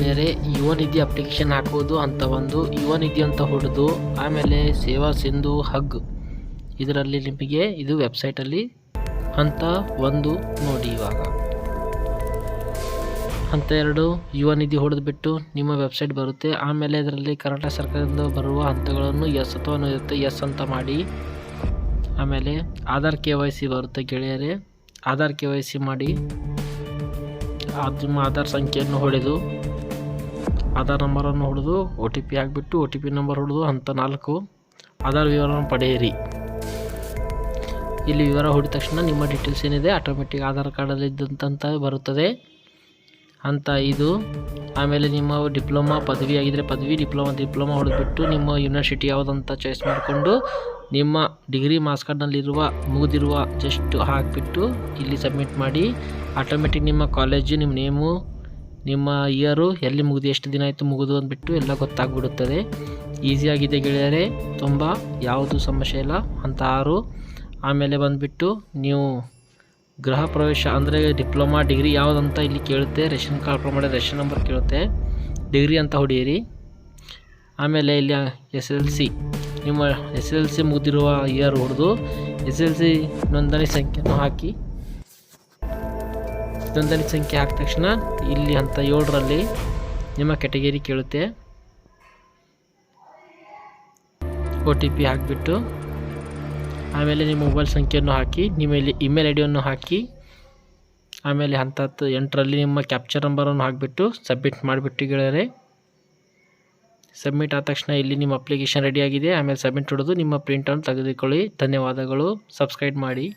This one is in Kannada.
ಗೆಳೆಯರೇ, ಯುವ ನಿಧಿ ಅಪ್ಲಿಕೇಶನ್ ಹಾಕುವುದು ಅಂತ ಒಂದು ಯುವ ನಿಧಿ ಅಂತ ಹೊಡೆದು ಆಮೇಲೆ ಸೇವಾ ಸಿಂಧು ಹಗ್ ಇದರಲ್ಲಿ ನಿಮಗೆ ಇದು ವೆಬ್ಸೈಟಲ್ಲಿ ಹಂತ 1 ನೋಡಿ. ಇವಾಗ ಹಂತ 2 ಯುವ ನಿಧಿ ಹೊಡೆದುಬಿಟ್ಟು ನಿಮ್ಮ ವೆಬ್ಸೈಟ್ ಬರುತ್ತೆ. ಆಮೇಲೆ ಇದರಲ್ಲಿ ಕರ್ನಾಟಕ ಸರ್ಕಾರದಿಂದ ಬರುವ ಹಂತಗಳನ್ನು ಎಸ್ ಅಥವಾ ನೋ ಇರುತ್ತೆ, ಎಸ್ ಅಂತ ಮಾಡಿ. ಆಮೇಲೆ ಆಧಾರ್ KYC ಬರುತ್ತೆ ಗೆಳೆಯರೇ, ಆಧಾರ್ KYC ಮಾಡಿ. ನಿಮ್ಮ ಆಧಾರ್ ಸಂಖ್ಯೆಯನ್ನು ಹೊಡೆದು ಆಧಾರ್ ನಂಬರನ್ನು ಹೊಡೆದು OTP ಹಾಕಿಬಿಟ್ಟು OTP ನಂಬರ್ ಹೊಡೆದು ಹಂತ 4 ಆಧಾರ್ ವಿವರವನ್ನು ಪಡೆಯಿರಿ. ಇಲ್ಲಿ ವಿವರ ಹೊಡೆದ ತಕ್ಷಣ ನಿಮ್ಮ ಡೀಟೇಲ್ಸ್ ಏನಿದೆ ಆಟೋಮೆಟಿಕ್ ಆಧಾರ್ ಕಾರ್ಡಲ್ಲಿ ಇದ್ದಂತ ಬರುತ್ತದೆ. ಹಂತ 5 ಆಮೇಲೆ ನಿಮ್ಮ ಡಿಪ್ಲೊಮಾ ಪದವಿ ಆಗಿದ್ದರೆ ಪದವಿ, ಡಿಪ್ಲೊಮಾ ಹೊಡೆದ್ಬಿಟ್ಟು ನಿಮ್ಮ ಯೂನಿವರ್ಸಿಟಿ ಯಾವುದಂತ ಚಾಯ್ಸ್ ಮಾಡಿಕೊಂಡು ನಿಮ್ಮ ಡಿಗ್ರಿ ಮಾರ್ಕ್ಸ್ ಕಾರ್ಡ್ನಲ್ಲಿರುವ ಮುಗಿದಿರುವ ಜಸ್ಟ್ ಹಾಕಿಬಿಟ್ಟು ಇಲ್ಲಿ ಸಬ್ಮಿಟ್ ಮಾಡಿ. ಆಟೋಮೆಟಿಕ್ ನಿಮ್ಮ ಕಾಲೇಜು, ನಿಮ್ಮ ನೇಮು, ನಿಮ್ಮ ಇಯರು, ಎಲ್ಲಿ ಮುಗಿದು ಎಷ್ಟು ದಿನ ಆಯಿತು ಮುಗಿದು ಅಂದ್ಬಿಟ್ಟು ಎಲ್ಲ ಗೊತ್ತಾಗ್ಬಿಡುತ್ತದೆ. ಈಸಿಯಾಗಿದೆ ಗೆಳೆಯರೇ, ತುಂಬ ಯಾವುದು ಸಮಸ್ಯೆ ಇಲ್ಲ. ಹಂತ 6 ಆಮೇಲೆ ಬಂದುಬಿಟ್ಟು ನೀವು ಗೃಹ ಪ್ರವೇಶ ಅಂದರೆ ಡಿಪ್ಲೊಮಾ ಡಿಗ್ರಿ ಯಾವುದಂತ ಇಲ್ಲಿ ಕೇಳುತ್ತೆ. ರೇಷನ್ ಕಾರ್ಡ್ ಪ್ರಮಾಣ ರೇಷನ್ ನಂಬರ್ ಕೇಳುತ್ತೆ. ಡಿಗ್ರಿ ಅಂತ ಹೊಡೆಯಿರಿ. ಆಮೇಲೆ ಇಲ್ಲಿ SSLC ನಿಮ್ಮ SSLC ಮುಗಿದಿರುವ ಇಯರ್ ಹೊಡೆದು SSLC ನೋಂದಣಿ ಸಂಖ್ಯೆಯನ್ನು ಹಾಕಿ. ನೋಂದಣಿ ಸಂಖ್ಯೆ ಹಾಕಿದ ತಕ್ಷಣ ಇಲ್ಲಿ ಹಂತ 7ರಲ್ಲಿ ನಿಮ್ಮ ಕ್ಯಾಟಗರಿ ಕೇಳುತ್ತೆ. OTP ಹಾಕಿಬಿಟ್ಟು ಆಮೇಲೆ ನಿಮ್ಮ ಮೊಬೈಲ್ ಸಂಖ್ಯೆಯನ್ನು ಹಾಕಿ, ನಿಮ್ಮ ಇಮೇಲ್ ಐಡಿಯನ್ನು ಹಾಕಿ. ಆಮೇಲೆ ಹಂತ 8ರಲ್ಲಿ ನಿಮ್ಮ ಕ್ಯಾಪ್ಚರ್ ನಂಬರನ್ನು ಹಾಕಿಬಿಟ್ಟು ಸಬ್ಮಿಟ್ ಮಾಡಿಬಿಟ್ಟು ಗೆಳೆಯರೆ. ಸಬ್ಮಿಟ್ ಆದ ತಕ್ಷಣ ಇಲ್ಲಿ ನಿಮ್ಮ ಅಪ್ಲಿಕೇಶನ್ ರೆಡಿಯಾಗಿದೆ. ಆಮೇಲೆ ಸಬ್ಮಿಟ್ ಹೊಡೆದು ನಿಮ್ಮ ಪ್ರಿಂಟನ್ನು ತೆಗೆದುಕೊಳ್ಳಿ. ಧನ್ಯವಾದಗಳು. ಸಬ್ಸ್ಕ್ರೈಬ್ ಮಾಡಿ.